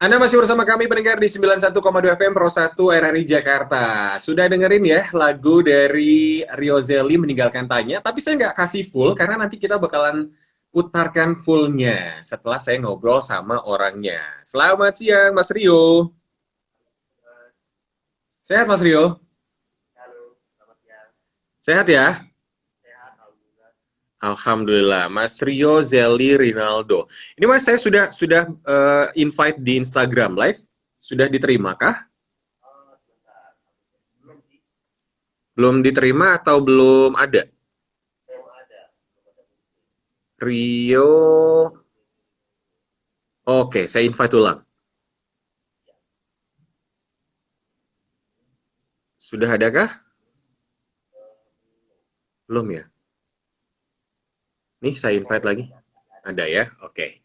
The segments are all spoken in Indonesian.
Anda masih bersama kami pendengar di 91,2 FM Pro 1 RRI Jakarta. Sudah dengerin ya lagu dari Rio Zelly Meninggalkan Tanya, tapi saya nggak kasih full karena nanti kita bakalan putarkan fullnya setelah saya ngobrol sama orangnya. Selamat siang Mas Rio. Sehat Mas Rio? Halo, selamat siang. Sehat ya? Sehat, alhamdulillah. Alhamdulillah, Mas Rio Zelly Rinaldo. Ini Mas saya sudah invite di Instagram Live. Sudah diterima kah? Oh, sebentar. Belum sih, Belum diterima atau belum ada? belum ada. Belum ada bukti. Rio. Oke, saya invite ulang. Sudah adakah? Belum ya? Nih, saya invite lagi. Ada ya? Oke.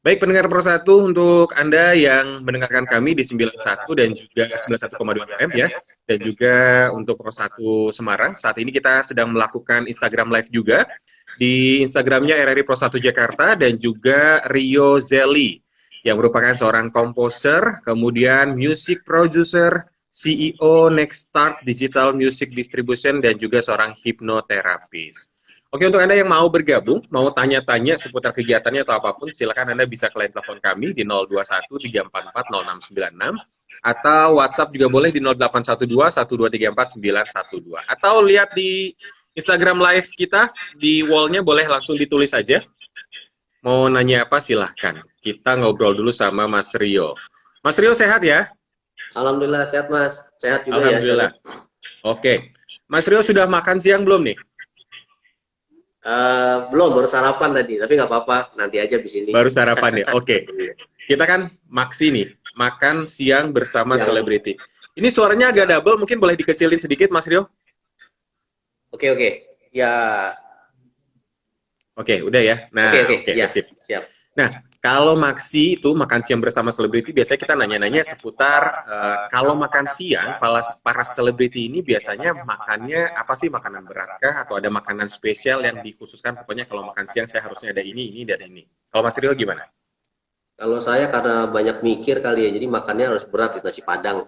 Baik, pendengar Pro 1, untuk Anda yang mendengarkan kami di 91 dan juga 91,2 FM ya, dan juga untuk Pro 1 Semarang, saat ini kita sedang melakukan Instagram Live juga, di Instagramnya RRI Pro 1 Jakarta, dan juga Rio Zelly, yang merupakan seorang komposer, kemudian music producer, CEO Next Start Digital Music Distribution, dan juga seorang hipnoterapis. Oke, untuk Anda yang mau bergabung, mau tanya-tanya seputar kegiatannya atau apapun, silakan Anda bisa ke line telepon kami di 021 344 0696 atau WhatsApp juga boleh di 0812 1234 912 atau lihat di Instagram live kita di wall-nya boleh langsung ditulis saja. Mau nanya apa silahkan. Kita ngobrol dulu sama Mas Rio. Mas Rio sehat ya? Alhamdulillah sehat, Mas. Sehat juga ya. Alhamdulillah. Oke. Mas Rio sudah makan siang belum nih? Belum, baru sarapan tadi. Tapi nggak apa-apa, nanti aja di sini. Baru sarapan ya? Oke. Kita kan maksi nih, makan siang bersama Yang, selebriti. Ini suaranya agak double, mungkin boleh dikecilin sedikit, Mas Rio? oke. Ya, Oke, udah ya. Nah, oke. oke, Ya, sip. siap. Nah, kalau maksi itu makan siang bersama selebriti, biasanya kita nanya-nanya seputar kalau makan siang, para selebriti ini biasanya makannya apa sih, makanan beratkah atau ada makanan spesial yang dikhususkan? Pokoknya kalau makan siang saya harusnya ada ini, dan ini. Kalau Mas Rio gimana? Kalau saya karena banyak mikir kali ya, jadi makannya harus berat di nasi Padang.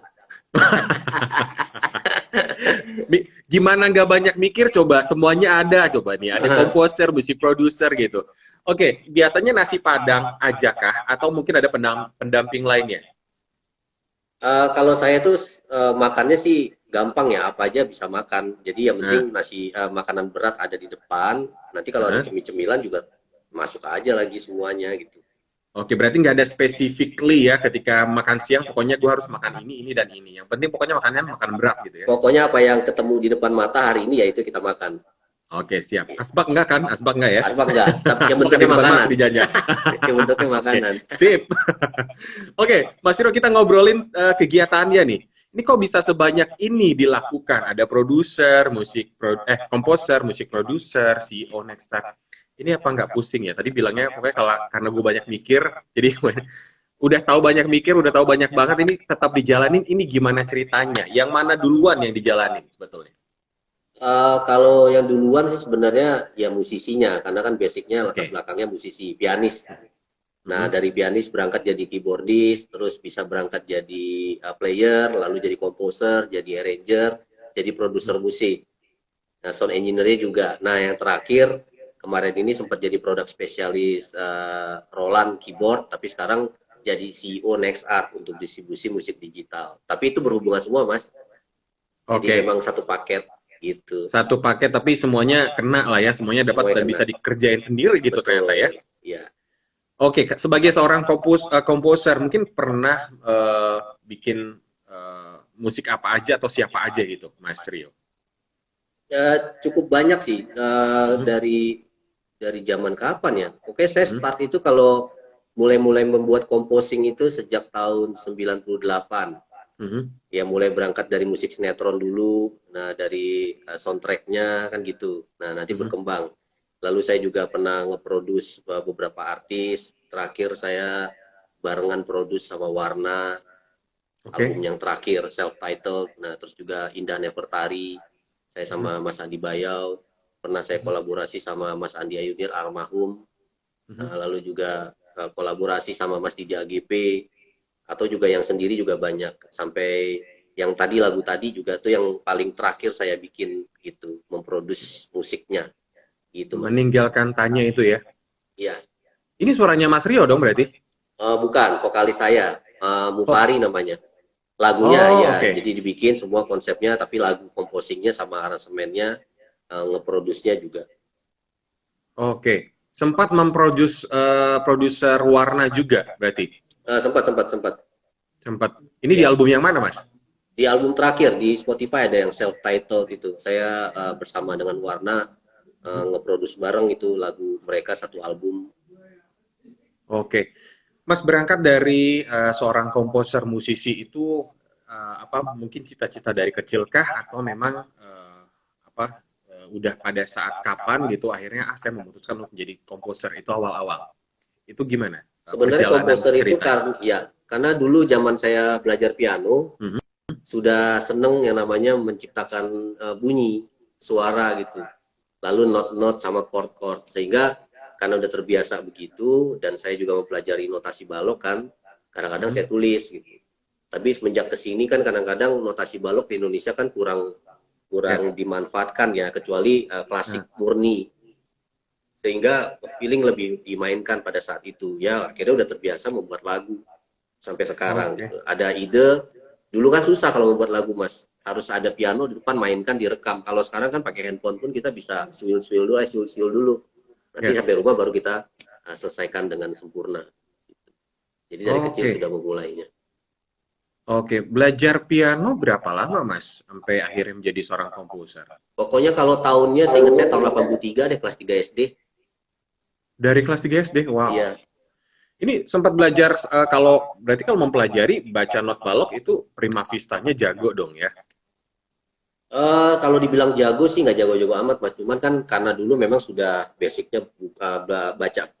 Gimana nggak banyak mikir coba, semuanya ada coba nih, ada komposer, musik produser gitu. Oke, biasanya nasi Padang aja kah atau mungkin ada pendamping lainnya? Kalau saya tuh makannya sih gampang ya, apa aja bisa makan. Jadi yang penting Nah, makanan berat ada di depan. Nanti kalau ada nah. cemil-cemilan juga masuk aja lagi semuanya gitu. Oke, berarti nggak ada specifically ya ketika makan siang, pokoknya gue harus makan ini, dan ini. Yang penting pokoknya makannya makan berat gitu ya. Pokoknya apa yang ketemu di depan mata hari ini ya itu kita makan. Oke, siap. Asbak nggak kan? Asbak nggak ya? Asbak enggak, tapi yang Asbak bentuknya di depan mata makanan. dijajan. Yang bentuknya Oke, makanan. sip. Oke, Mas Hiro, kita ngobrolin kegiatannya nih. Ini kok bisa sebanyak ini dilakukan? Ada produser, komposer, musik produser, CEO Nextstar. Ini apa nggak pusing ya? Tadi bilangnya pokoknya kalau karena gue banyak mikir, jadi udah tahu banyak mikir, udah tahu banyak banget, ini tetap dijalanin. Ini gimana ceritanya? Yang mana duluan yang dijalanin sebetulnya? Kalau yang duluan sih sebenarnya ya musisinya, karena kan basicnya latar Oke. belakangnya musisi, pianis. Nah, Mhm. dari pianis berangkat jadi keyboardist, terus bisa berangkat jadi player, lalu jadi komposer, jadi arranger, jadi produser musik. Nah, sound engineer juga. Nah, yang terakhir kemarin ini sempat jadi produk spesialis Roland keyboard, tapi sekarang jadi CEO Next Art untuk distribusi musik digital. Tapi itu berhubungan semua, Mas. Jadi Oke. memang satu paket gitu. Satu paket tapi semuanya kena lah ya, semuanya dapat Semuanya dan kena. bisa dikerjain sendiri gitu ternyata ya. Betul. Ya. Oke, sebagai seorang komposer mungkin pernah bikin musik apa aja atau siapa aja gitu, Mas Rio? Cukup banyak sih Mhm. dari zaman kapan ya. Oke, saya Mhm. start itu kalau mulai-mulai membuat composing itu sejak tahun 98. Mhm. Ya mulai berangkat dari musik sinetron dulu, nah dari soundtracknya kan gitu. Nah nanti Mhm. berkembang. Lalu saya juga pernah nge-produce beberapa artis. Terakhir saya barengan produce sama Warna, album Oke. yang terakhir self titled. Nah terus juga Indah Nevertari, saya sama Mhm. Mas Andi Bayau. Pernah saya Mhm. kolaborasi sama Mas Andi Ayunir almarhum. Mhm. Lalu juga kolaborasi sama Mas Didi AGP, atau juga yang sendiri juga banyak. Sampai yang tadi lagu tadi juga tuh yang paling terakhir saya bikin gitu, memproduksi musiknya gitu Mas. Meninggalkan tanya itu ya. Iya. Ini suaranya Mas Rio dong berarti? Bukan, vokalis saya, Oh, Mufari namanya. Lagunya oh ya, oke. jadi dibikin semua konsepnya, tapi lagu komposingnya sama aransemennya, ngeproduksinya juga. Oke. Sempat memproduce produser warna juga berarti? Sempat, sempat, sempat. Sempat. Ini di Ya, album yang mana, Mas? di album terakhir di Spotify ada yang self title gitu. Saya bersama dengan Warna ngeproduce bareng itu lagu mereka satu album. Oke. Mas berangkat dari seorang komposer musisi itu apa mungkin cita-cita dari kecilkah atau memang apa udah pada saat kapan gitu akhirnya saya memutuskan untuk menjadi komposer itu awal-awal. Itu gimana? Sebenarnya Perjalanan komposer itu ceritanya. karena dulu zaman saya belajar piano Mhm. sudah seneng yang namanya menciptakan bunyi suara gitu. Lalu not-not sama chord-chord, sehingga karena udah terbiasa begitu dan saya juga mempelajari notasi balok kan, kadang-kadang Mhm. saya tulis gitu. Tapi semenjak kesini kan kadang-kadang notasi balok di Indonesia kan kurang Ya. kurang dimanfaatkan ya, kecuali Nah, klasik murni, sehingga feeling lebih dimainkan pada saat itu ya. Akhirnya udah terbiasa membuat lagu sampai sekarang oke. gitu. Ada ide, dulu kan susah kalau membuat lagu Mas, harus ada piano di depan, mainkan, direkam. Kalau sekarang kan pakai handphone pun kita bisa siul-siul dulu, siul-siul dulu, nanti Ya. sampai rumah baru kita selesaikan dengan sempurna. Jadi dari kecil Oke. sudah memulainya. Oke. Belajar piano berapa lama, Mas, sampai akhirnya menjadi seorang komposer? Pokoknya kalau tahunnya saya ingat saya tahun 83 deh, kelas 3 SD. Dari kelas 3 SD. Wow. Iya. Ini sempat belajar kalau berarti kalau mempelajari baca not balok itu prima vistanya jago dong ya. Kalau dibilang jago sih nggak jago-jago amat Mas, cuman kan karena dulu memang sudah basicnya baca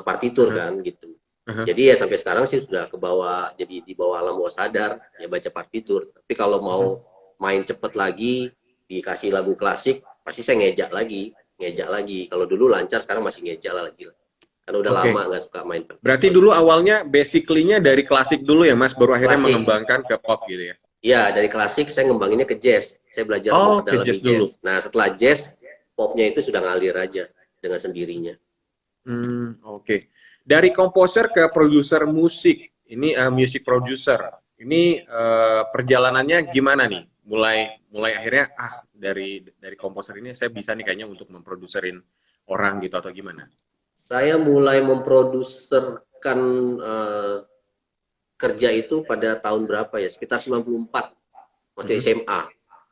partitur Uh-huh. kan gitu. Uh-huh. Jadi ya sampai sekarang sih sudah ke bawah, jadi di bawah alam bawah sadar ya baca partitur. Tapi kalau mau Uh-huh. main cepet lagi, dikasih lagu klasik, pasti saya ngejak lagi, ngejak lagi. Kalau dulu lancar, sekarang masih ngejak lagi. Karena udah Oke. lama nggak suka main Berarti partitur. dulu awalnya basically-nya dari klasik dulu ya Mas, baru akhirnya Klasik, mengembangkan ke pop gitu ya. ya dari klasik saya ngembanginnya ke jazz. Saya belajar Oh, ke memperdalami jazz jazz. dulu. Nah setelah jazz, popnya itu sudah ngalir aja dengan sendirinya. Oke. Dari komposer ke produser musik. Ini music producer. Ini perjalanannya gimana nih? Mulai akhirnya dari komposer ini saya bisa nih kayaknya untuk memproduserin orang gitu atau gimana? Saya mulai memproduserkan uh, kerja itu pada tahun berapa ya? Sekitar 94 waktu Mhm. SMA.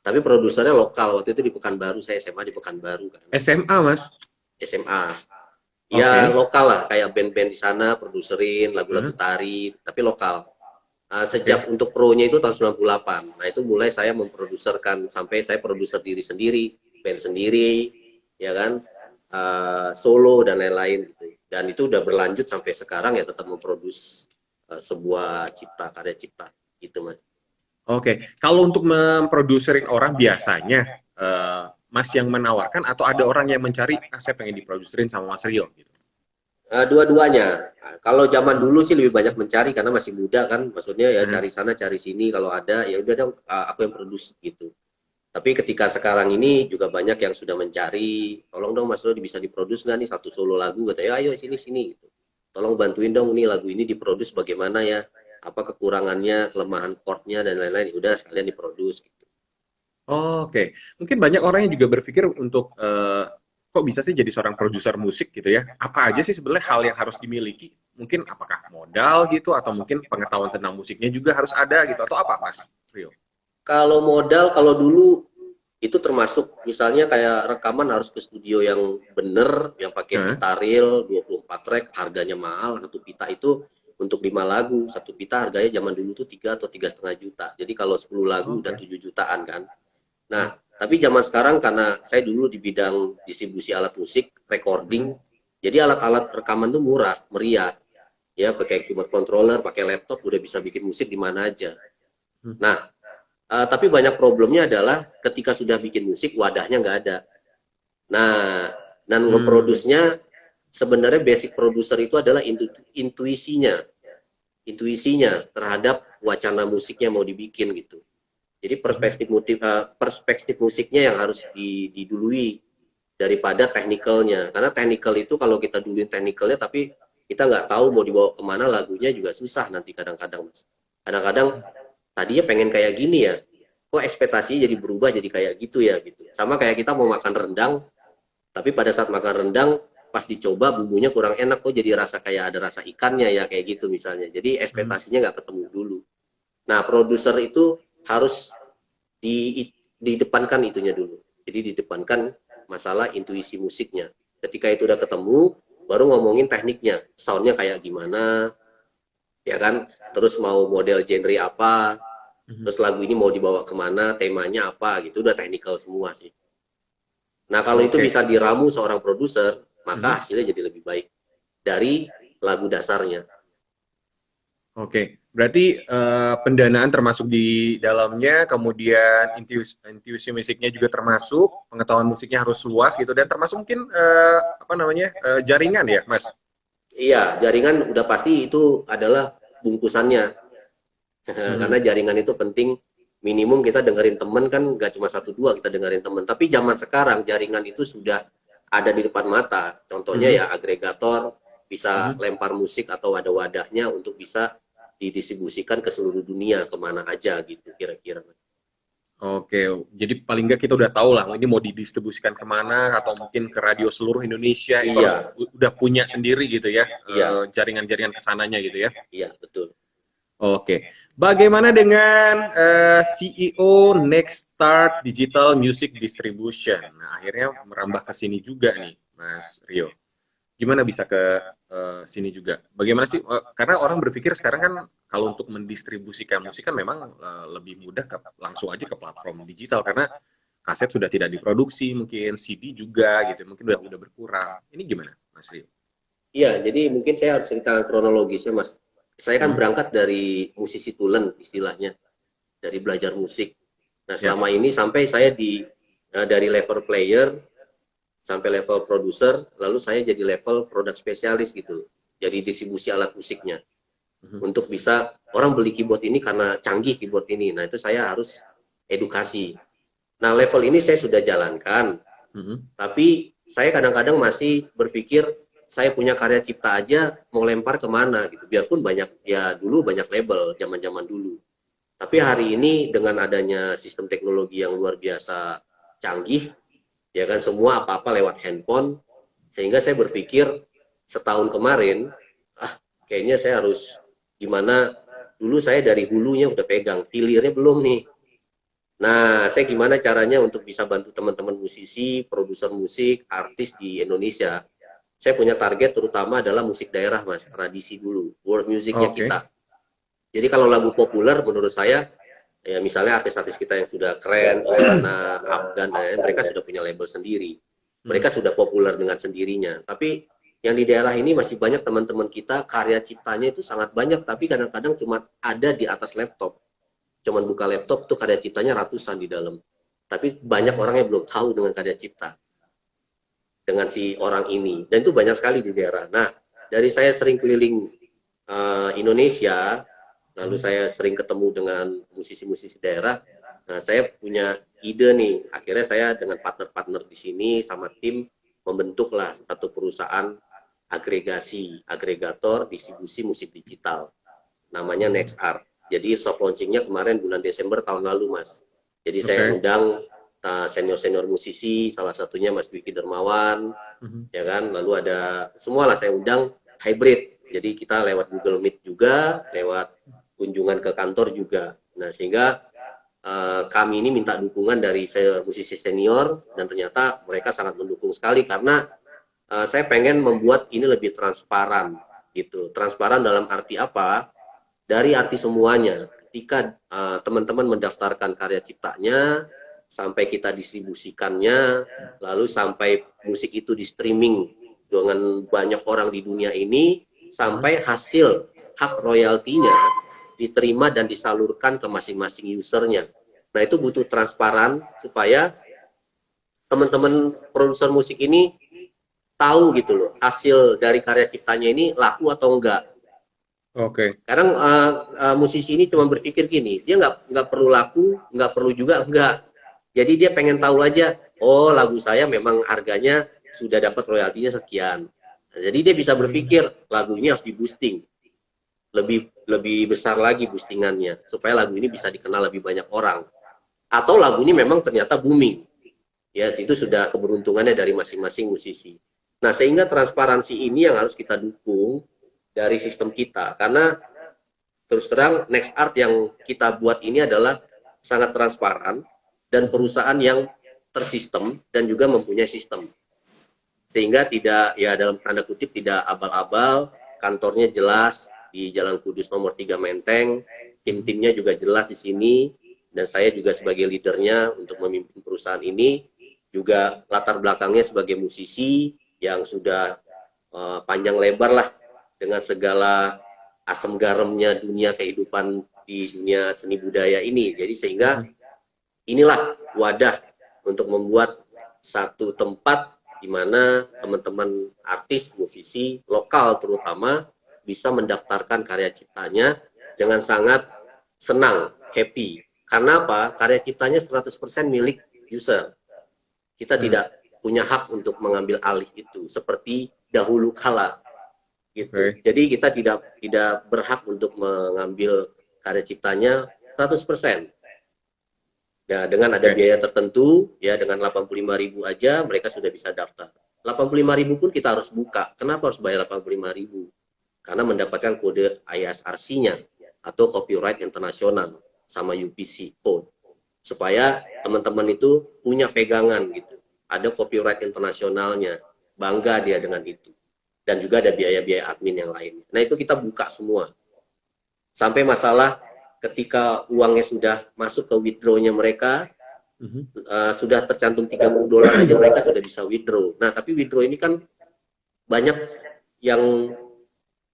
Tapi produsernya lokal. Waktu itu di Pekanbaru, saya SMA di Pekanbaru kan. SMA, Mas. SMA. Ya Oke. lokal lah, kayak band-band di sana produserin lagu-lagu Mhm. tari, tapi lokal. Sejak Oke. untuk pro-nya itu tahun 98. Nah, itu mulai saya memproduserkan sampai saya produser diri sendiri, band sendiri, ya kan, solo dan lain-lain gitu. Dan itu udah berlanjut sampai sekarang ya tetap memproduksi sebuah cipta, karya cipta gitu, Mas. Oke. Kalau untuk memproduserin orang biasanya Mas yang menawarkan atau ada orang yang mencari, saya pengen diproduserin sama Mas Rio gitu. Dua-duanya. Nah, kalau zaman dulu sih lebih banyak mencari karena masih muda kan, maksudnya ya Mhm. cari sana cari sini kalau ada ya udah dong aku yang produce gitu. Tapi ketika sekarang ini juga banyak yang sudah mencari, tolong dong Mas Rodi bisa diproduksi nggak nih satu solo lagu, katanya ayo sini sini gitu. Tolong bantuin dong nih lagu ini diproduksi bagaimana ya, apa kekurangannya, kelemahan chordnya dan lain-lain. Udah sekalian diproduksi gitu. Oke, mungkin banyak orang yang juga berpikir untuk kok bisa sih jadi seorang produser musik gitu ya? Apa aja sih sebenarnya hal yang harus dimiliki? Mungkin apakah modal gitu atau mungkin pengetahuan tentang musiknya juga harus ada gitu atau apa, Mas Rio? Kalau modal, kalau dulu itu termasuk misalnya kayak rekaman harus ke studio yang bener, yang pakai Heeh. pita reel 24 track, harganya mahal, satu pita itu untuk 5 lagu, satu pita harganya zaman dulu tuh 3 atau 3,5 juta. Jadi kalau 10 lagu udah Oke. 7 jutaan kan. Hmm. Nah, tapi zaman sekarang karena saya dulu di bidang distribusi alat musik, recording, Mhm. jadi alat-alat rekaman tuh murah, meriah. Ya, pakai keyboard controller, pakai laptop udah bisa bikin musik di mana aja. Hmm. Nah, tapi banyak problemnya adalah ketika sudah bikin musik wadahnya nggak ada. Nah, dan Hmm. ngeproduksinya sebenarnya basic produser itu adalah intuisinya terhadap wacana musiknya mau dibikin gitu. Jadi perspektif musiknya yang harus didului daripada technicalnya. Karena technical itu kalau kita duluin technicalnya tapi kita nggak tahu mau dibawa kemana lagunya juga susah nanti kadang-kadang. Kadang-kadang tadinya pengen kayak gini ya, kok ekspektasinya jadi berubah jadi kayak gitu ya gitu. Sama kayak kita mau makan rendang, tapi pada saat makan rendang pas dicoba bumbunya kurang enak, kok jadi rasa kayak ada rasa ikannya ya kayak gitu misalnya. Jadi ekspektasinya nggak ketemu dulu. Nah produser itu harus didepankan itunya dulu. Jadi didepankan masalah intuisi musiknya. Ketika itu udah ketemu, baru ngomongin tekniknya, soundnya kayak gimana, ya kan? Terus mau model genre apa, terus lagu ini mau dibawa kemana, temanya apa, gitu. Udah teknikal semua sih. Nah kalau itu bisa diramu seorang produser, maka hasilnya jadi lebih baik dari lagu dasarnya. Oke, berarti pendanaan termasuk di dalamnya, kemudian intuisi musiknya juga termasuk, pengetahuan musiknya harus luas gitu, dan termasuk mungkin apa namanya jaringan ya, Mas? Iya, jaringan udah pasti itu adalah bungkusannya. Karena jaringan itu penting. Minimum kita dengerin temen kan nggak cuma satu dua kita dengerin temen. Tapi zaman sekarang jaringan itu sudah ada di depan mata. Contohnya ya agregator bisa lempar musik atau wadah-wadahnya untuk bisa didistribusikan ke seluruh dunia kemana aja gitu kira-kira. Oke, jadi paling nggak kita udah tahu lah ini mau didistribusikan kemana atau mungkin ke radio seluruh Indonesia itu harus udah punya sendiri gitu ya, jaringan-jaringan kesananya gitu ya. Iya, betul. Oke, bagaimana dengan CEO Next Start Digital Music Distribution? Nah, akhirnya merambah ke sini juga nih, Mas Rio. Gimana bisa ke sini juga? Bagaimana sih? Karena orang berpikir sekarang kan kalau untuk mendistribusikan musik kan memang lebih mudah langsung aja ke platform digital karena kaset sudah tidak diproduksi, mungkin CD juga gitu, mungkin udah berkurang. Ini gimana, Mas Rio? Iya, jadi mungkin saya harus cerita kronologisnya, Mas. Saya kan berangkat dari musisi tulen istilahnya, dari belajar musik. Nah selama ini sampai saya dari level player sampai level produser, lalu saya jadi level produk spesialis gitu, jadi distribusi alat musiknya. Untuk bisa orang beli keyboard ini karena canggih keyboard ini, nah itu saya harus edukasi. Nah level ini saya sudah jalankan, tapi saya kadang-kadang masih berpikir saya punya karya cipta aja mau lempar kemana gitu, biarpun banyak ya dulu banyak label zaman-zaman dulu, tapi hari ini dengan adanya sistem teknologi yang luar biasa canggih ya kan, semua apa-apa lewat handphone, sehingga saya berpikir setahun kemarin kayaknya saya harus gimana, dulu saya dari hulunya udah pegang, hilirnya belum nih. Nah saya gimana caranya untuk bisa bantu teman-teman musisi, produser musik, artis di Indonesia. Saya punya target terutama adalah musik daerah, Mas, tradisi dulu, world musicnya kita. Jadi kalau lagu populer menurut saya, ya misalnya artis-artis kita yang sudah keren, Istana, Afgan, mereka sudah punya label sendiri. Mereka sudah populer dengan sendirinya. Tapi yang di daerah ini masih banyak teman-teman kita, karya ciptanya itu sangat banyak, tapi kadang-kadang cuma ada di atas laptop. Cuman buka laptop tuh karya ciptanya ratusan di dalam. Tapi banyak orang yang belum tahu dengan karya cipta dengan si orang ini, dan itu banyak sekali di daerah. Nah dari saya sering keliling Indonesia, lalu saya sering ketemu dengan musisi-musisi daerah, nah saya punya ide nih, akhirnya saya dengan partner-partner di sini sama tim membentuklah satu perusahaan agregator distribusi musik digital, namanya Next Art. Jadi soft launchingnya kemarin bulan Desember tahun lalu, Mas. Jadi saya undang senior-senior musisi, salah satunya Mas Dwiki Dermawan, ya kan, lalu ada semua lah saya undang hybrid, jadi kita lewat Google Meet juga, lewat kunjungan ke kantor juga. Nah sehingga kami ini minta dukungan dari musisi senior, dan ternyata mereka sangat mendukung sekali karena saya pengen membuat ini lebih transparan gitu. Transparan dalam arti apa? Dari arti semuanya, ketika teman-teman mendaftarkan karya ciptanya, sampai kita distribusikannya, lalu sampai musik itu di streaming dengan banyak orang di dunia ini, sampai hasil hak royaltinya diterima dan disalurkan ke masing-masing usernya. Nah itu butuh transparan supaya teman-teman produser musik ini tahu gitu loh hasil dari karya ciptanya ini laku atau enggak. Oke. Kadang musisi ini cuma berpikir gini, dia nggak perlu laku, nggak perlu juga enggak. Jadi dia pengen tahu aja, oh lagu saya memang harganya sudah dapat royaltinya sekian. Nah, jadi dia bisa berpikir lagu ini harus di boosting, lebih lebih besar lagi boostingannya supaya lagu ini bisa dikenal lebih banyak orang. Atau lagu ini memang ternyata booming. Ya, itu sudah keberuntungannya dari masing-masing musisi. Nah, sehingga transparansi ini yang harus kita dukung dari sistem kita. Karena terus terang Next Art yang kita buat ini adalah sangat transparan dan perusahaan yang tersistem dan juga mempunyai sistem. Sehingga tidak, ya dalam tanda kutip, tidak abal-abal, kantornya jelas di Jalan Kudus nomor 3 Menteng, tim-timnya juga jelas di sini, dan saya juga sebagai leadernya untuk memimpin perusahaan ini, juga latar belakangnya sebagai musisi yang sudah panjang lebar lah dengan segala asam garamnya dunia kehidupan di dunia seni budaya ini. Jadi sehingga inilah wadah untuk membuat satu tempat di mana teman-teman artis, musisi, lokal terutama bisa mendaftarkan karya ciptanya dengan sangat senang, happy. Karena apa? Karya ciptanya 100% milik user. Kita tidak punya hak untuk mengambil alih itu seperti dahulu kala gitu. Jadi kita tidak berhak untuk mengambil karya ciptanya 100%. Ya, dengan ada biaya tertentu, ya dengan 85.000 aja mereka sudah bisa daftar. 85.000 pun kita harus buka. Kenapa harus bayar 85.000? Karena mendapatkan kode ISRC-nya atau Copyright Internasional sama UPC code. Supaya teman-teman itu punya pegangan gitu. Ada copyright internasionalnya, bangga dia dengan itu. Dan juga ada biaya-biaya admin yang lain. Nah itu kita buka semua. Sampai masalah ketika uangnya sudah masuk ke withdraw-nya mereka, sudah tercantum $30 aja mereka sudah bisa withdraw. Nah tapi withdraw ini kan banyak yang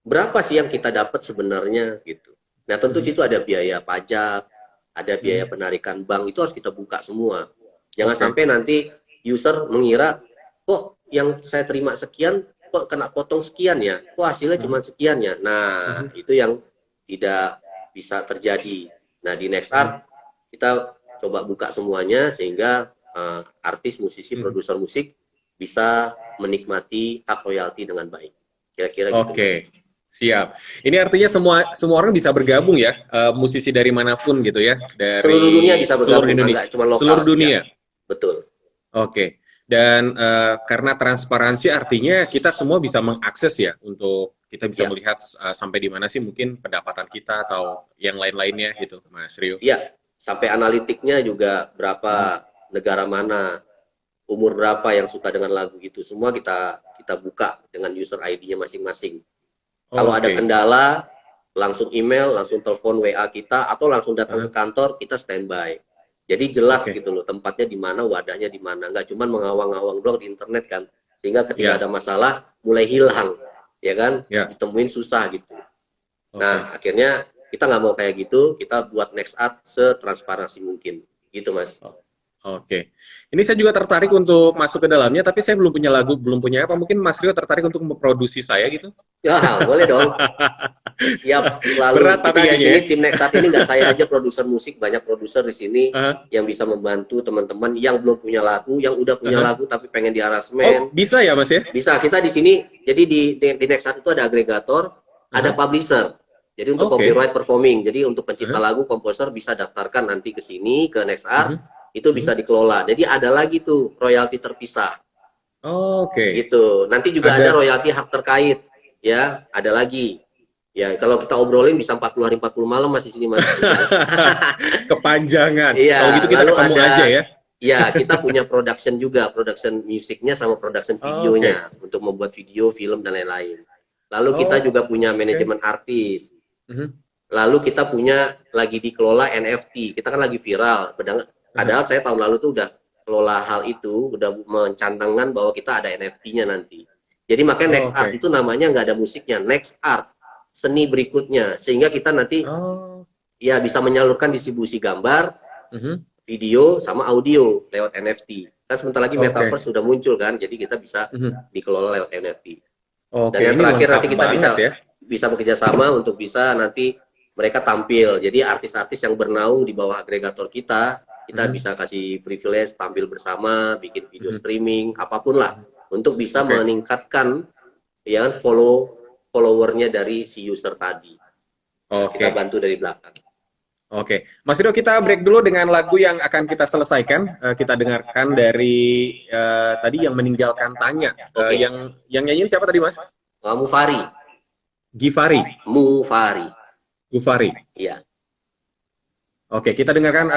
berapa sih yang kita dapat sebenarnya gitu. Nah tentu situ ada biaya pajak, ada biaya penarikan bank, itu harus kita buka semua. Jangan sampai nanti user mengira, kok yang saya terima sekian, kok kena potong sekian ya, kok hasilnya cuma sekian ya. Nah, itu yang tidak bisa terjadi. Nah, di Next Art, kita coba buka semuanya, sehingga artis, musisi, produser musik bisa menikmati hak royalti dengan baik. Kira-kira gitu. Oke. Siap. Ini artinya semua orang bisa bergabung ya, musisi dari manapun gitu ya, dari seluruh dunia bisa bergabung, seluruh Indonesia, cuma lokal. Seluruh dunia. Ya, betul. Oke. Dan karena transparansi artinya kita semua bisa mengakses ya, untuk kita bisa melihat sampai di mana sih mungkin pendapatan kita atau yang lain-lainnya gitu, Mas Rio. Iya, sampai analitiknya juga berapa, negara mana, umur berapa yang suka dengan lagu itu, semua kita buka dengan user ID-nya masing-masing. Kalau ada kendala, langsung email, langsung telepon WA kita, atau langsung datang ke kantor, kita standby. Jadi jelas gitu loh, tempatnya di mana, wadahnya di mana. Nggak cuma mengawang-awang doang di internet kan. Sehingga ketika ada masalah, mulai hilang. Ya kan? Ditemuin susah gitu. Nah, akhirnya kita nggak mau kayak gitu, kita buat Next Art setransparansi mungkin. Gitu, Mas. Oke. Ini saya juga tertarik untuk masuk ke dalamnya, tapi saya belum punya lagu, belum punya apa. Mungkin Mas Rio tertarik untuk memproduksi saya gitu? Ya, boleh dong. Siap. Lalu berat kita tapi di sini tim Next Art ini nggak saya aja produser musik, banyak produser di sini yang bisa membantu teman-teman yang belum punya lagu, yang udah punya lagu tapi pengen di aransemen. Oh, bisa ya, Mas ya? Bisa. Kita di sini, jadi di Next Art itu ada agregator, ada publisher. Jadi untuk copyright performing, jadi untuk pencipta lagu, komposer bisa daftarkan nanti ke sini, ke Next Art, itu bisa dikelola. Jadi ada lagi tuh royalti terpisah. Gitu. Nanti juga ada royalti hak terkait, ya, ada lagi. Ya, kalau kita obrolin bisa 40 hari 40 malam masih sini Mas. Kepanjangan. Iya, kalau gitu kita ketemu aja ya. Iya, kita punya production juga, production musiknya sama production videonya untuk membuat video, film dan lain-lain. Lalu kita juga punya manajemen artis. Lalu kita punya lagi dikelola NFT. Kita kan lagi viral. Padahal saya tahun lalu tuh udah kelola hal itu, udah mencantangkan bahwa kita ada NFT-nya nanti. Jadi makanya Next Art itu namanya nggak ada musiknya, Next Art, seni berikutnya. Sehingga kita nanti ya bisa menyalurkan distribusi gambar, video, sama audio lewat NFT. Kan sebentar lagi Oke. metaverse sudah muncul kan, jadi kita bisa Mhm. dikelola lewat NFT. Dan Oke, yang ini terakhir lengkap nanti kita bisa banget ya. bisa bekerja sama untuk bisa nanti mereka tampil. Jadi artis-artis yang bernaung di bawah agregator kita Mhm. bisa kasih privilege tampil bersama, bikin video Mhm. streaming, apapun lah, Mhm. untuk bisa Oke. meningkatkan ya followernya dari si user tadi. Nah, kita Oke. bantu dari belakang. Oke, Mas Rido, kita break dulu dengan lagu yang akan kita selesaikan. Kita dengarkan dari tadi yang meninggalkan tanya. Oke, Yang nyanyi siapa tadi, Mas? Mufari, Givari, Mufari, Gufari. iya. Oke, kita dengarkan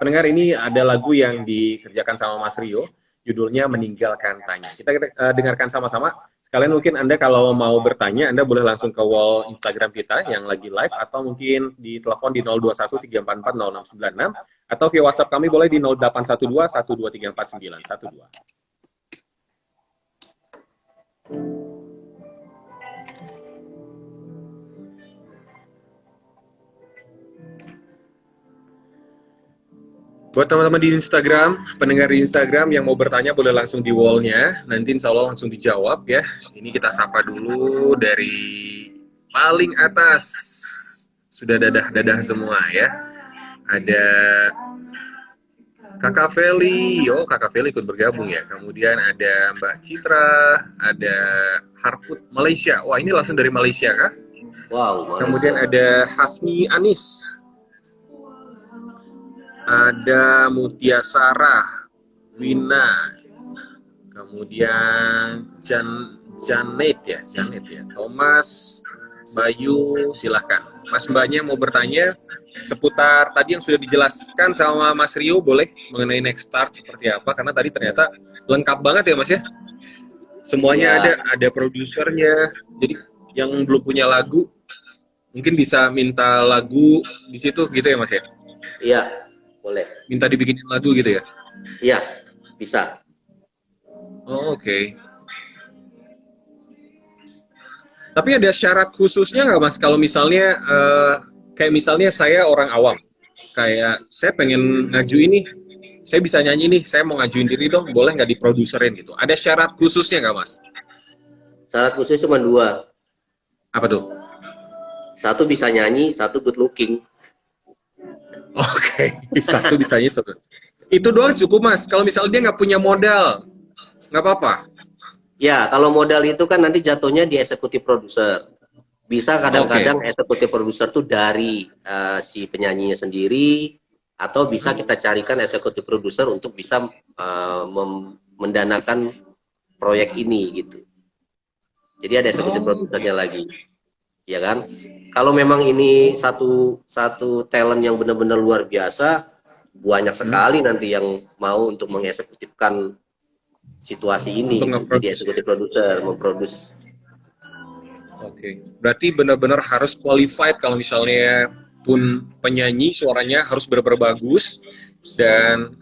pendengar, ini ada lagu yang dikerjakan sama Mas Rio, judulnya Meninggalkan Tanya. Kita dengarkan sama-sama. Sekalian mungkin Anda kalau mau bertanya, Anda boleh langsung ke wall Instagram kita yang lagi live, atau mungkin di telepon di 0213440696, atau via WhatsApp kami boleh di 081212349912. Buat teman-teman di Instagram, pendengar di Instagram yang mau bertanya boleh langsung di wall-nya, nanti insya Allah langsung dijawab ya. Ini kita sapa dulu dari paling atas. Sudah dadah-dadah semua ya. Ada Kakak Feli, oh Kakak Feli ikut bergabung ya. Kemudian ada Mbak Citra, ada Harput Malaysia. Wah ini langsung dari Malaysia kah? Wow, Kemudian Malaysia. ada Hasni Anis, ada Mutia Sarah, Wina, kemudian Janet ya, Thomas, Bayu, silahkan. Mas Mbaknya mau bertanya seputar tadi yang sudah dijelaskan sama Mas Rio, boleh mengenai next start seperti apa, karena tadi ternyata lengkap banget ya Mas ya. Semuanya Ya, ada produsernya. Jadi yang belum punya lagu mungkin bisa minta lagu di situ gitu ya Mas ya. iya, boleh. Minta dibikinin lagu gitu ya. Iya, bisa. Oh, oke. Tapi ada syarat khususnya nggak Mas? Kalau misalnya kayak misalnya saya orang awam, kayak saya pengen ngaju ini, saya bisa nyanyi nih, saya mau ngajuin diri dong, boleh nggak diproduserin gitu? Ada syarat khususnya nggak Mas? Syarat khusus cuma dua. Apa tuh? Satu bisa nyanyi, satu good looking. Oke, satu bisanya satu. Itu doang cukup Mas. Kalau misalnya dia nggak punya modal, nggak apa-apa. Ya, kalau modal itu kan nanti jatuhnya di eksekutif produser. Bisa Oke. kadang-kadang eksekutif produser tuh dari si penyanyinya sendiri, atau bisa kita carikan eksekutif produser untuk bisa mendanakan proyek ini gitu. Jadi ada eksekutif Oh, produsernya gitu. lagi, ya kan? Kalau memang ini satu talent yang benar-benar luar biasa, banyak Hmm. sekali nanti yang mau untuk mengeksekutifkan situasi Untuk ini gitu. Jadi nge-produce ya. eksekutif produser memproduksi. Oke. Berarti benar-benar harus qualified kalau misalnya pun penyanyi suaranya harus benar-benar bagus dan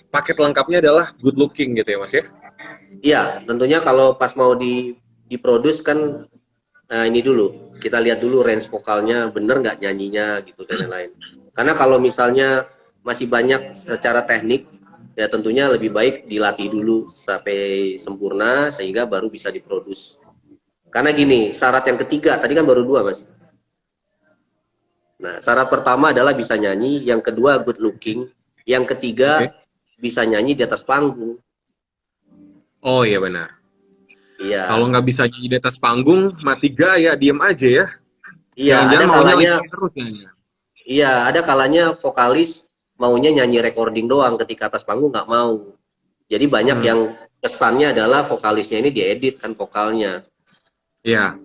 paket lengkapnya adalah good looking gitu ya Mas ya. Iya, tentunya kalau pas mau diproduce kan ini dulu kita lihat dulu range vokalnya bener nggak nyanyinya gitu dan lain-lain. Karena kalau misalnya masih banyak secara teknik, ya tentunya lebih baik dilatih dulu sampai sempurna sehingga baru bisa diproduce. Karena gini, syarat yang ketiga tadi kan baru dua mas. Nah, syarat pertama adalah bisa nyanyi, yang kedua good looking, yang ketiga Oke. bisa nyanyi di atas panggung. Oh iya benar. Kalau Iya, nggak bisa nyanyi di atas panggung, mati gaya, diem aja ya. iya Jangan-jangan ada maunya lip kalanya, sync terus nyanyi. iya ada kalanya vokalis maunya nyanyi recording doang, ketika atas panggung nggak mau. Jadi banyak Hmm. yang kesannya adalah vokalisnya ini diedit kan vokalnya Ya.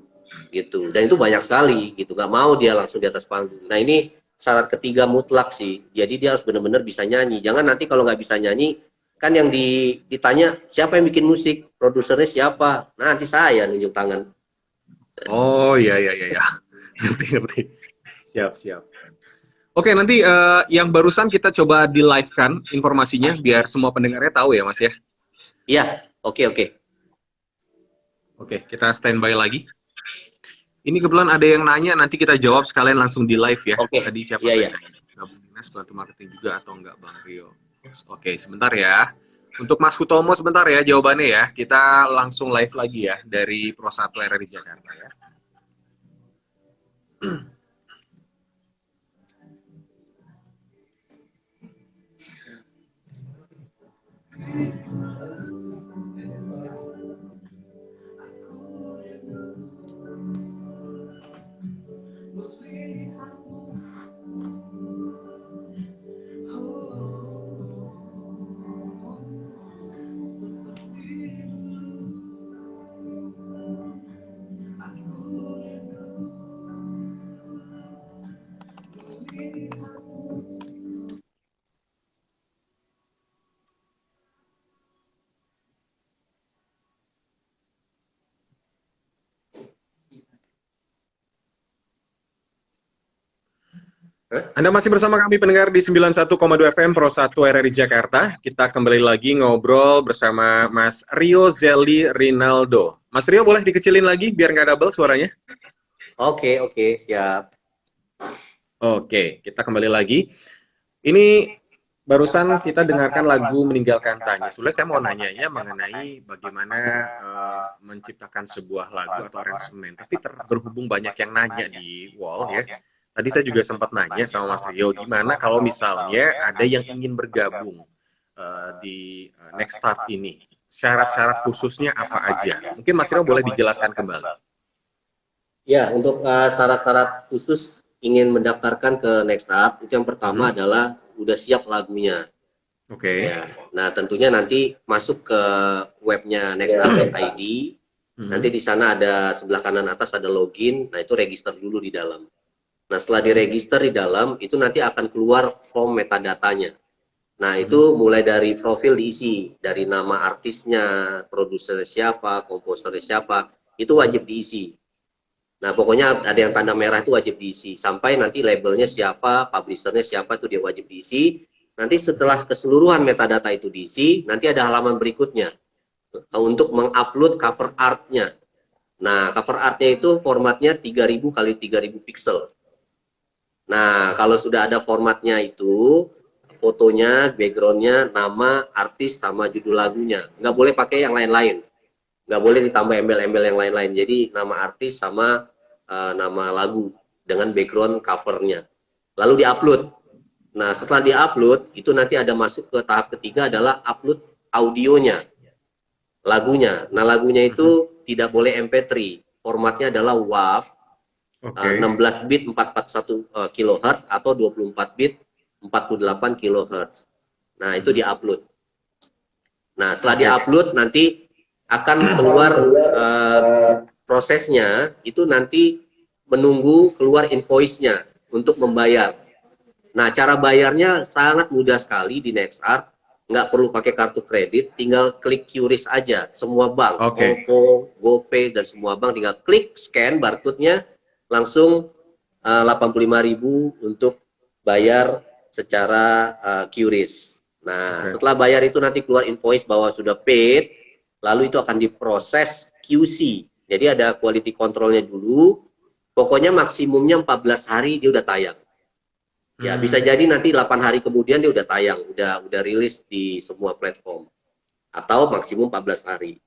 gitu. Dan itu banyak sekali gitu, nggak mau dia langsung di atas panggung. Nah ini syarat ketiga mutlak sih. Jadi dia harus benar-benar bisa nyanyi. Jangan nanti kalau nggak bisa nyanyi, kan yang ditanya siapa yang bikin musik, produsernya siapa. Nah, nanti saya nunjuk tangan. Oh iya iya iya. Iya. Ngerti ngerti. Siap siap. Oke, nanti yang barusan kita coba di live kan informasinya biar semua pendengarnya tahu ya Mas ya. Iya, oke oke. Oke, kita standby lagi. Ini kebetulan ada yang nanya, nanti kita jawab sekalian langsung di live ya. Oke, Tadi siapa iya iya. nanya? Gabung Dinas Bantu Marketing juga atau enggak Bang Rio? Oke, sebentar ya. Untuk Mas Hutomo sebentar ya jawabannya ya. Kita langsung live lagi ya dari Pro 1 RRI Jakarta ya. Anda masih bersama kami pendengar di 91,2 FM Pro 1 RRI Jakarta. Kita kembali lagi ngobrol bersama Mas Rio Zelly Rinaldo. Mas Rio boleh dikecilin lagi biar nggak double suaranya? Oke, siap. Oke, kita kembali lagi. Ini barusan kita dengarkan lagu Meninggalkan Tanya. Sebenarnya saya mau nanyanya mengenai bagaimana menciptakan sebuah lagu atau aransemen. Tapi berhubung banyak yang nanya di wall ya. Tadi saya juga sempat nanya sama Mas Rio, gimana kalau misalnya ada yang ingin bergabung di Next Start ini? Syarat-syarat khususnya apa aja? Mungkin Mas Rio boleh dijelaskan kembali. Ya, untuk syarat-syarat khusus ingin mendaftarkan ke Next Start, itu yang pertama adalah udah siap lagunya. Oke. Ya. Nah, tentunya nanti masuk ke webnya nextstart.id. Nanti di sana ada sebelah kanan atas ada login. Nah, itu register dulu di dalam. Nah, setelah diregister di dalam, itu nanti akan keluar form metadatanya. Nah, itu mulai dari profil diisi, dari nama artisnya, produser siapa, komposer siapa, itu wajib diisi. Nah, pokoknya ada yang tanda merah itu wajib diisi. Sampai nanti labelnya siapa, publishernya siapa, itu dia wajib diisi. Nanti setelah keseluruhan metadata itu diisi, nanti ada halaman berikutnya untuk mengupload cover art-nya. Nah, cover art-nya itu formatnya 3000 kali 3000 pixel. Nah, kalau sudah ada formatnya itu, fotonya, background-nya, nama, artis, sama judul lagunya. Nggak boleh pakai yang lain-lain. Nggak boleh ditambah embel-embel yang lain-lain. Jadi, nama artis sama nama lagu dengan background covernya. Lalu diupload. Nah, setelah diupload, itu nanti ada masuk ke tahap ketiga adalah upload audionya, lagunya. Nah, lagunya itu tidak boleh MP3. Formatnya adalah WAV. 16 bit 441 kHz atau 24 bit 48 kHz. Nah, itu diupload. Nah, setelah diupload nanti akan keluar prosesnya, itu nanti menunggu keluar invoice-nya untuk membayar. Nah, cara bayarnya sangat mudah sekali di NextArt. Nggak perlu pakai kartu kredit, tinggal klik QRIS aja. Semua bank, OVO, GoPay, dan semua bank tinggal klik, scan barcode-nya, langsung 85.000 untuk bayar secara QRIS. Nah, setelah bayar itu nanti keluar invoice bahwa sudah paid, lalu itu akan diproses QC. Jadi ada quality control-nya dulu. Pokoknya maksimumnya 14 hari dia udah tayang. Ya, bisa jadi nanti 8 hari kemudian dia udah tayang, udah rilis di semua platform. Atau maksimum 14 hari.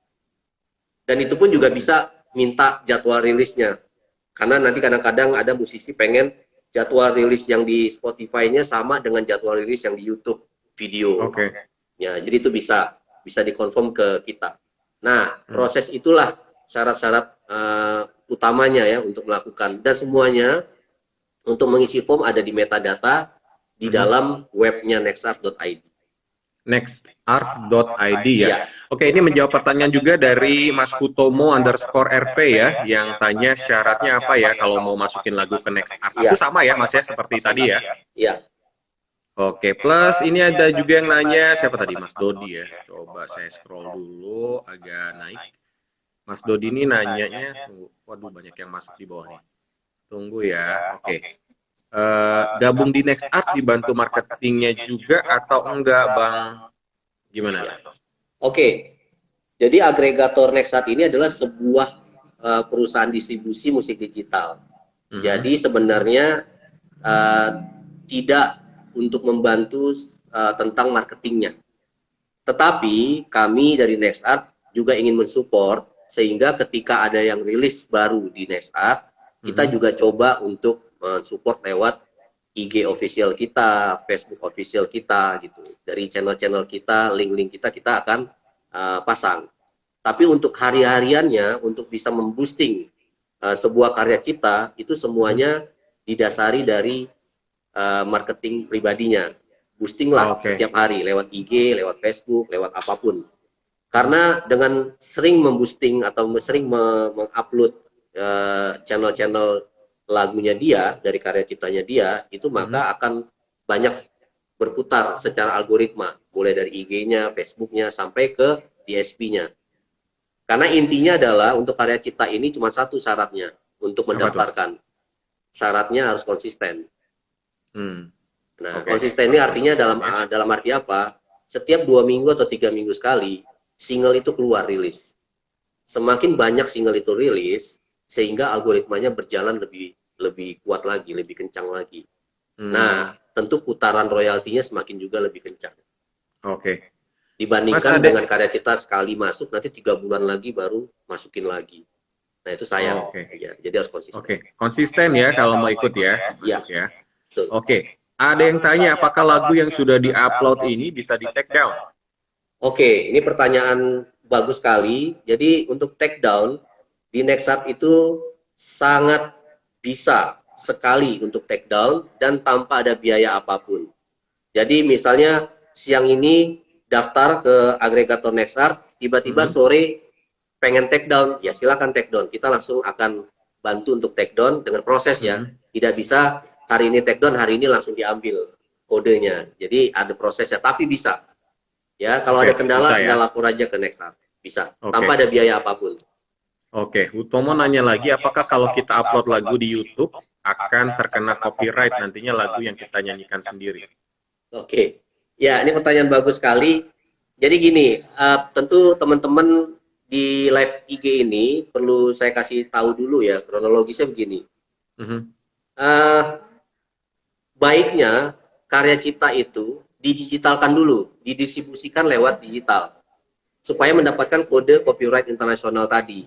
Dan itu pun juga bisa minta jadwal rilisnya. Karena nanti kadang-kadang ada musisi pengen jadwal rilis yang di Spotify-nya sama dengan jadwal rilis yang di YouTube video. Ya, jadi itu bisa dikonfirm ke kita. Nah, proses itulah syarat-syarat utamanya ya untuk melakukan. Dan semuanya untuk mengisi form ada di metadata di dalam webnya nextart.id. Nextart.id ya. Oke, ini menjawab pertanyaan juga dari Mas Hutomo _RP ya, yang tanya syaratnya apa ya kalau mau masukin lagu ke Nextart. Itu sama ya Mas ya, seperti tadi ya? Iya. Oke, plus ini ada juga yang nanya, siapa tadi? Mas Dodi ya. Coba saya scroll dulu, agak naik. Mas Dodi ini nanyanya, waduh banyak yang masuk di bawah nih. Tunggu ya, oke. Gabung di NextArt dibantu marketingnya juga atau enggak Bang? Gimana? Oke, jadi agregator NextArt ini adalah sebuah perusahaan distribusi musik digital. Jadi sebenarnya tidak untuk membantu tentang marketingnya. Tetapi kami dari NextArt juga ingin mensupport sehingga ketika ada yang rilis baru di NextArt, kita juga coba untuk mensupport lewat IG official kita, Facebook official kita gitu. Dari channel-channel kita, link-link kita akan pasang. Tapi untuk hari-hariannya, untuk bisa memboosting sebuah karya cipta, itu semuanya didasari dari marketing pribadinya. Boosting lah setiap hari lewat IG, lewat Facebook, lewat apapun. Karena dengan sering memboosting atau sering mengupload channel-channel lagunya dia, dari karya ciptanya dia, itu maka akan banyak berputar secara algoritma, mulai dari IG-nya, Facebook-nya, sampai ke DSP-nya. Karena intinya adalah untuk karya cipta ini cuma satu syaratnya untuk mendaftarkan. Syaratnya harus konsisten. Nah, konsisten ini artinya dalam arti apa? Setiap 2 minggu atau 3 minggu sekali, single itu keluar rilis. Semakin banyak single itu rilis, sehingga algoritmanya berjalan lebih kuat lagi, lebih kencang lagi. Nah, tentu putaran royaltinya semakin juga lebih kencang. Dibandingkan dengan karya kita sekali masuk, nanti 3 bulan lagi baru masukin lagi. Nah, itu sayang. Ya, jadi harus konsisten. Konsisten ya kalau mau ikut ya, masuk ya. Ada yang tanya apakah lagu yang sudah di-upload ini bisa di-take down? Ini pertanyaan bagus sekali. Jadi untuk take down di NextArt itu sangat bisa sekali untuk take down dan tanpa ada biaya apapun. Jadi misalnya siang ini daftar ke agregator NextArt, tiba-tiba sore pengen take down, ya silakan take down. Kita langsung akan bantu untuk take down dengan proses ya. Tidak bisa hari ini take down, hari ini langsung diambil kodenya. Jadi ada prosesnya, tapi bisa. Ya, kalau ada kendala, kita lapor aja ke NextArt. Bisa, tanpa ada biaya apapun. Utomo nanya lagi, apakah kalau kita upload lagu di YouTube akan terkena copyright nantinya lagu yang kita nyanyikan sendiri? Ya ini pertanyaan bagus sekali. Jadi gini, tentu teman-teman di live IG ini perlu saya kasih tahu dulu ya, kronologisnya begini. Baiknya karya cipta itu didigitalkan dulu, didistribusikan lewat digital, supaya mendapatkan kode copyright internasional tadi.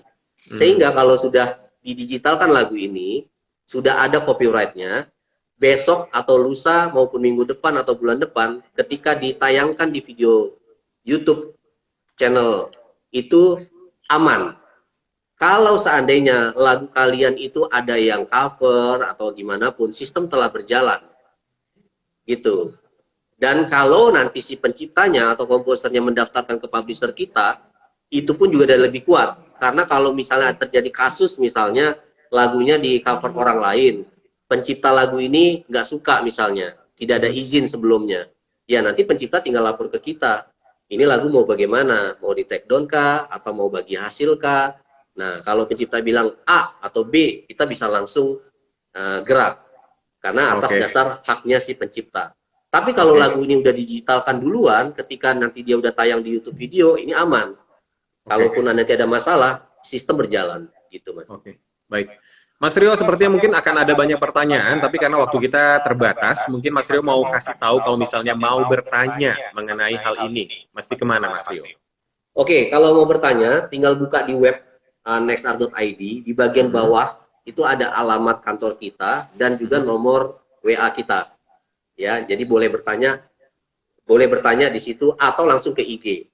Sehingga kalau sudah didigitalkan lagu ini, sudah ada copyrightnya, besok atau lusa maupun minggu depan atau bulan depan, ketika ditayangkan di video YouTube channel itu aman. Kalau seandainya lagu kalian itu ada yang cover atau gimana pun, sistem telah berjalan. Gitu. Dan kalau nanti si penciptanya atau komposernya mendaftarkan ke publisher kita, itu pun juga udah lebih kuat. Karena kalau misalnya terjadi kasus, misalnya lagunya di cover orang lain, pencipta lagu ini nggak suka misalnya, tidak ada izin sebelumnya, ya nanti pencipta tinggal lapor ke kita. Ini lagu mau bagaimana? Mau di take down kah? Atau mau bagi hasil kah? Nah, kalau pencipta bilang A atau B, kita bisa langsung gerak. Karena atas dasar haknya si pencipta. Tapi kalau lagu ini udah digitalkan duluan, ketika nanti dia udah tayang di YouTube video, ini aman. Kalaupun nanti ada masalah, sistem berjalan. Gitu, Mas. Baik. Mas Rio, sepertinya mungkin akan ada banyak pertanyaan, tapi karena waktu kita terbatas, mungkin Mas Rio mau kasih tahu kalau misalnya mau bertanya mengenai hal ini. Mesti kemana, Mas Rio? Kalau mau bertanya, tinggal buka di web nextart.id, di bagian bawah itu ada alamat kantor kita dan juga nomor WA kita. Ya, jadi boleh bertanya di situ atau langsung ke IG.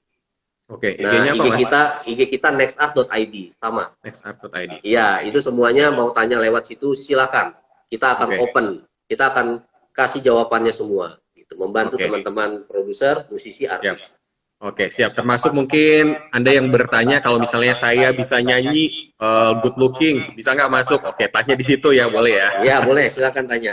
IG-nya apa, Mas? IG kita nextart.id sama. Nextart.id. Iya, itu semuanya mau tanya lewat situ silakan. Kita akan open. Kita akan kasih jawabannya semua. Gitu, membantu teman-teman produser, musisi, artis. Siap. Termasuk mungkin Anda yang bertanya kalau misalnya saya bisa nyanyi good looking, bisa nggak masuk? Tanya di situ ya, boleh ya? Ya, boleh. Silakan tanya.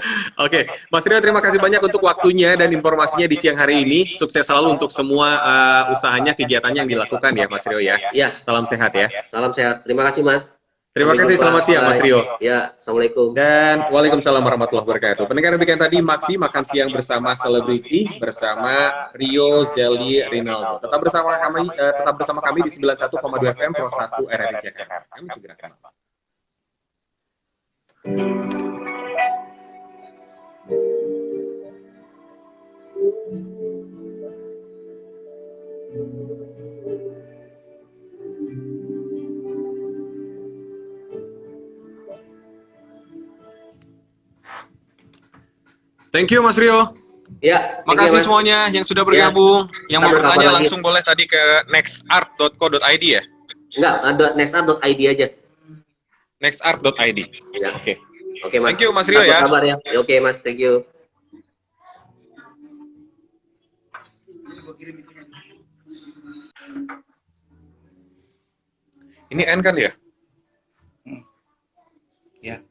Mas Rio, terima kasih banyak untuk waktunya dan informasinya di siang hari ini. Sukses selalu untuk semua usahanya, kegiatannya yang dilakukan ya, Mas Rio ya. Salam sehat ya. Salam sehat. Terima kasih, Mas. Terima kasih, selamat siang Mas Rio. Ya, Assalamualaikum. Dan Waalaikumsalam warahmatullahi wabarakatuh. Pendengar demikian tadi Maksi Makan Siang bersama Selebriti bersama Rio Zeli Rinaldo. Tetap bersama kami di 91,2 FM Pro 1 RRI Jakarta. Kami segera kembali. Thank you Mas Rio. Ya, Makasih semuanya yang sudah bergabung. Yang mau Sampai bertanya kapan lagi. langsung boleh tadi ke nextart.co.id ya? Enggak, ada nextart.id aja. Nextart.id. Ya. Oke. Oke, Mas. Thank you Mas Rio ya. Kabar ya. Oke, Mas. Thank you. Ini N kan ya? Ya.